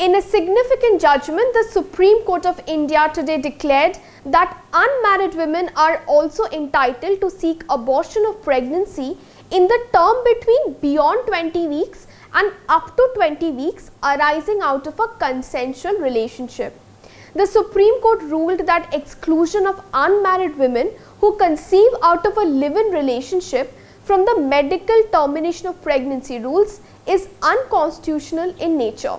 In a significant judgment, the Supreme Court of India today declared that unmarried women are also entitled to seek abortion of pregnancy in the term between beyond 20 weeks and up to 20 weeks arising out of a consensual relationship. The Supreme Court ruled that exclusion of unmarried women who conceive out of a live-in relationship from the medical termination of pregnancy rules is unconstitutional in nature.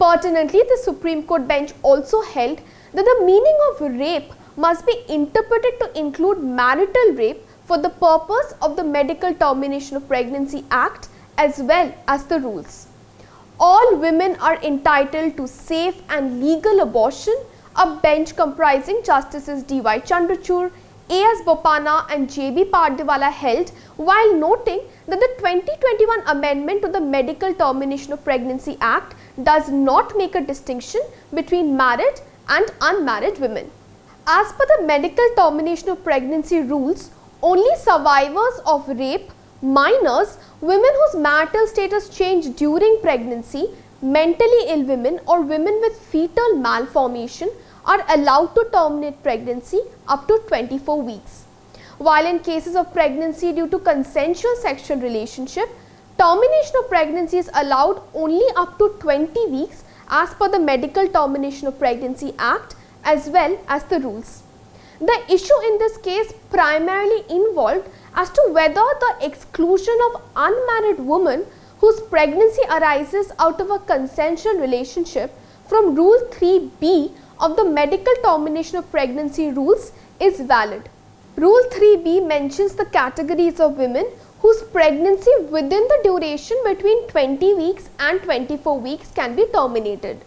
Pertinently, the Supreme Court bench also held that the meaning of rape must be interpreted to include marital rape for the purpose of the Medical Termination of Pregnancy Act as well as the rules. All women are entitled to safe and legal abortion, a bench comprising Justices DY Chandrachud, A.S. Bopanna and JB Pardiwala held, while noting that the 2021 amendment to the Medical Termination of Pregnancy Act does not make a distinction between married and unmarried women. As per the Medical Termination of Pregnancy rules, only survivors of rape, minors, women whose marital status changed during pregnancy, mentally ill women or women with fetal malformation are allowed to terminate pregnancy up to 24 weeks. While in cases of pregnancy due to consensual sexual relationship, termination of pregnancy is allowed only up to 20 weeks as per the Medical Termination of Pregnancy Act as well as the rules. The issue in this case primarily involved as to whether the exclusion of unmarried women whose pregnancy arises out of a consensual relationship from Rule 3B of the Medical Termination of Pregnancy rules is valid. Rule 3B mentions the categories of women whose pregnancy within the duration between 20 weeks and 24 weeks can be terminated.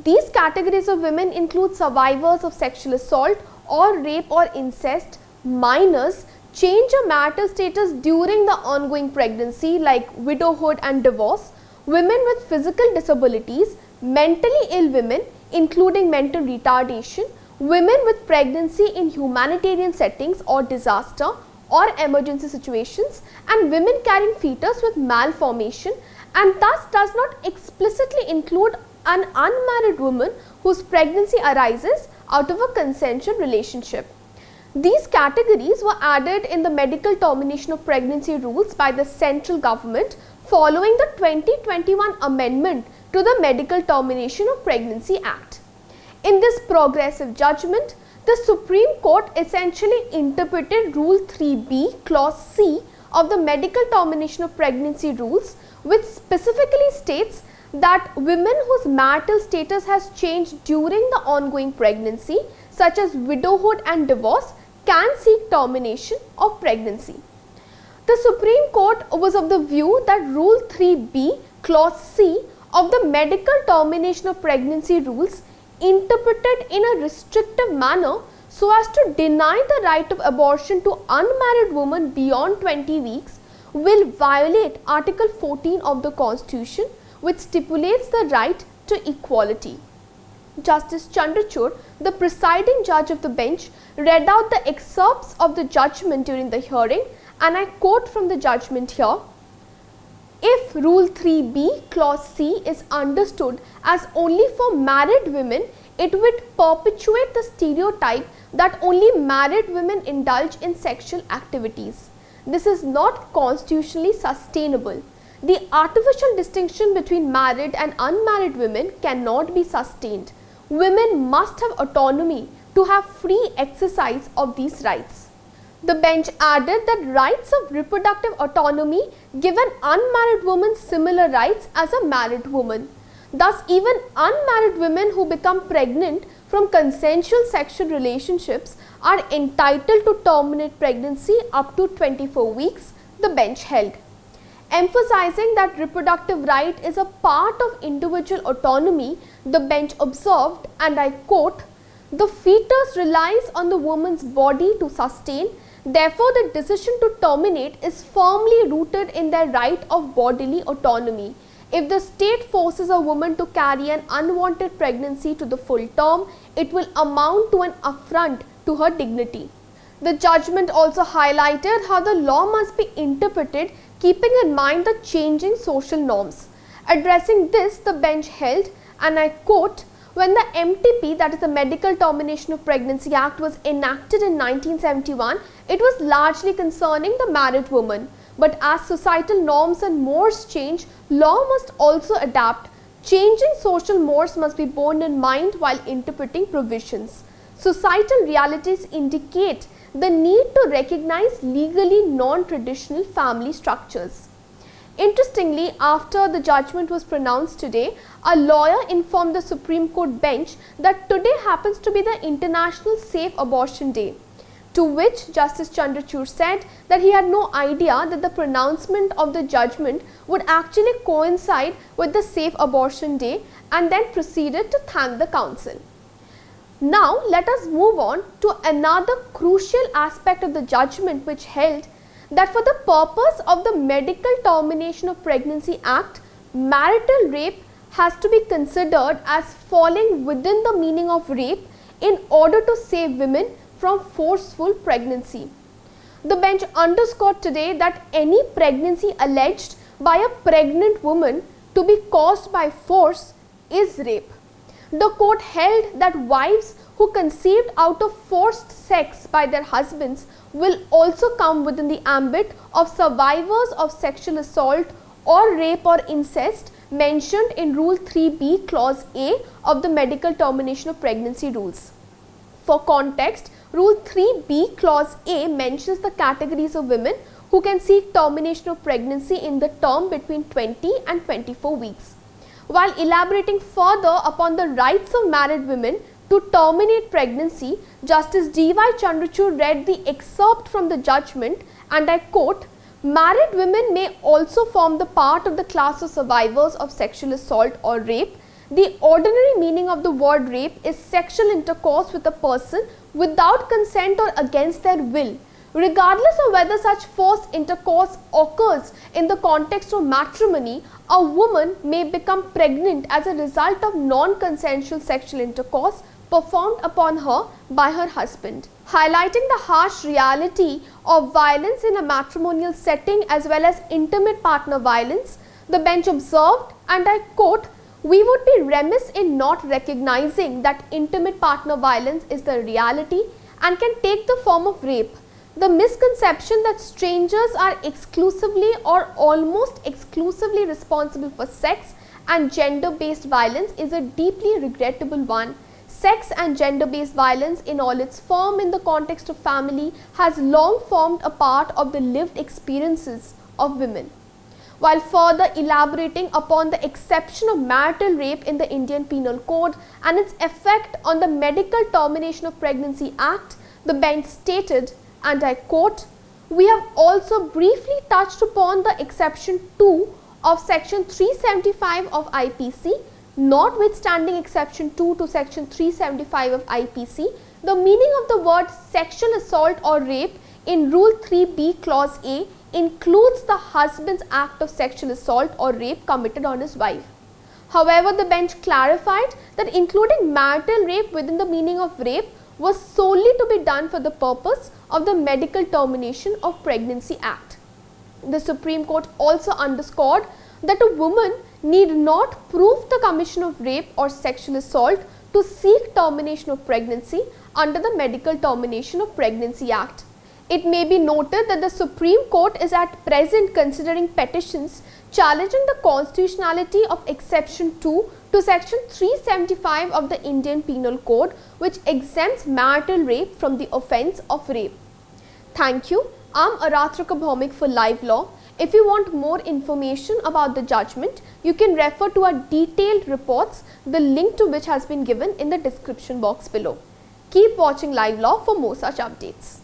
These categories of women include survivors of sexual assault or rape or incest, minors, change of marital status during the ongoing pregnancy like widowhood and divorce, women with physical disabilities, mentally ill women including mental retardation, women with pregnancy in humanitarian settings or disaster or emergency situations, and women carrying fetus with malformation, and thus does not explicitly include an unmarried woman whose pregnancy arises out of a consensual relationship. These categories were added in the Medical Termination of Pregnancy rules by the central government following the 2021 amendment to the Medical Termination of Pregnancy Act. In this progressive judgment, the Supreme Court essentially interpreted Rule 3B Clause C of the Medical Termination of Pregnancy rules, which specifically states that women whose marital status has changed during the ongoing pregnancy, such as widowhood and divorce, can seek termination of pregnancy. The Supreme Court was of the view that Rule 3B Clause C of the Medical Termination of Pregnancy rules interpreted in a restrictive manner so as to deny the right of abortion to unmarried women beyond 20 weeks will violate Article 14 of the Constitution, which stipulates the right to equality. Justice Chandrachud, the presiding judge of the bench, read out the excerpts of the judgment during the hearing, and I quote from the judgment here: if Rule 3B Clause C is understood as only for married women, it would perpetuate the stereotype that only married women indulge in sexual activities. This is not constitutionally sustainable. The artificial distinction between married and unmarried women cannot be sustained. Women must have autonomy to have free exercise of these rights. The bench added that rights of reproductive autonomy give an unmarried woman similar rights as a married woman. Thus, even unmarried women who become pregnant from consensual sexual relationships are entitled to terminate pregnancy up to 24 weeks, the bench held. Emphasizing that reproductive right is a part of individual autonomy, the bench observed, and I quote, "The fetus relies on the woman's body to sustain. Therefore, the decision to terminate is firmly rooted in their right of bodily autonomy. If the state forces a woman to carry an unwanted pregnancy to the full term, it will amount to an affront to her dignity." The judgment also highlighted how the law must be interpreted keeping in mind the changing social norms. Addressing this, the bench held, and I quote, "When the MTP, that is the Medical Termination of Pregnancy Act, was enacted in 1971, it was largely concerning the married woman. But as societal norms and mores change, law must also adapt. Changing social mores must be borne in mind while interpreting provisions. Societal realities indicate the need to recognize legally non-traditional family structures." Interestingly, after the judgment was pronounced today, a lawyer informed the Supreme Court bench that today happens to be the International Safe Abortion Day, to which Justice Chandrachud said that he had no idea that the pronouncement of the judgment would actually coincide with the Safe Abortion Day, and then proceeded to thank the council. Now let us move on to another crucial aspect of the judgment, which held that for the purpose of the Medical Termination of Pregnancy Act, marital rape has to be considered as falling within the meaning of rape in order to save women from forceful pregnancy. The bench underscored today that any pregnancy alleged by a pregnant woman to be caused by force is rape. The court held that wives who conceived out of forced sex by their husbands will also come within the ambit of survivors of sexual assault or rape or incest mentioned in Rule 3B Clause A of the Medical Termination of Pregnancy Rules. For context, Rule 3B Clause A mentions the categories of women who can seek termination of pregnancy in the term between 20 and 24 weeks. While elaborating further upon the rights of married women to terminate pregnancy, Justice DY Chandrachud read the excerpt from the judgment, and I quote, "Married women may also form the part of the class of survivors of sexual assault or rape. The ordinary meaning of the word rape is sexual intercourse with a person without consent or against their will. Regardless of whether such forced intercourse occurs in the context of matrimony, a woman may become pregnant as a result of non-consensual sexual intercourse performed upon her by her husband." Highlighting the harsh reality of violence in a matrimonial setting as well as intimate partner violence, the bench observed, and I quote, "We would be remiss in not recognizing that intimate partner violence is the reality and can take the form of rape. The misconception that strangers are exclusively or almost exclusively responsible for sex and gender-based violence is a deeply regrettable one. Sex and gender-based violence in all its form in the context of family has long formed a part of the lived experiences of women." While further elaborating upon the exception of marital rape in the Indian Penal Code and its effect on the Medical Termination of Pregnancy Act, the bench stated, and I quote, "We have also briefly touched upon the exception 2 of section 375 of IPC. Notwithstanding exception 2 to section 375 of IPC, the meaning of the word sexual assault or rape in Rule 3B Clause A includes the husband's act of sexual assault or rape committed on his wife." However, the bench clarified that including marital rape within the meaning of rape was solely to be done for the purpose of the Medical Termination of Pregnancy Act. The Supreme Court also underscored that a woman need not prove the commission of rape or sexual assault to seek termination of pregnancy under the Medical Termination of Pregnancy Act. It may be noted that the Supreme Court is at present considering petitions challenging the constitutionality of exception 2 to section 375 of the Indian Penal Code, which exempts marital rape from the offence of rape. Thank you. I'm Aratrika Bhaumik for Live Law. If you want more information about the judgment, you can refer to our detailed reports, the link to which has been given in the description box below. Keep watching Live Law for more such updates.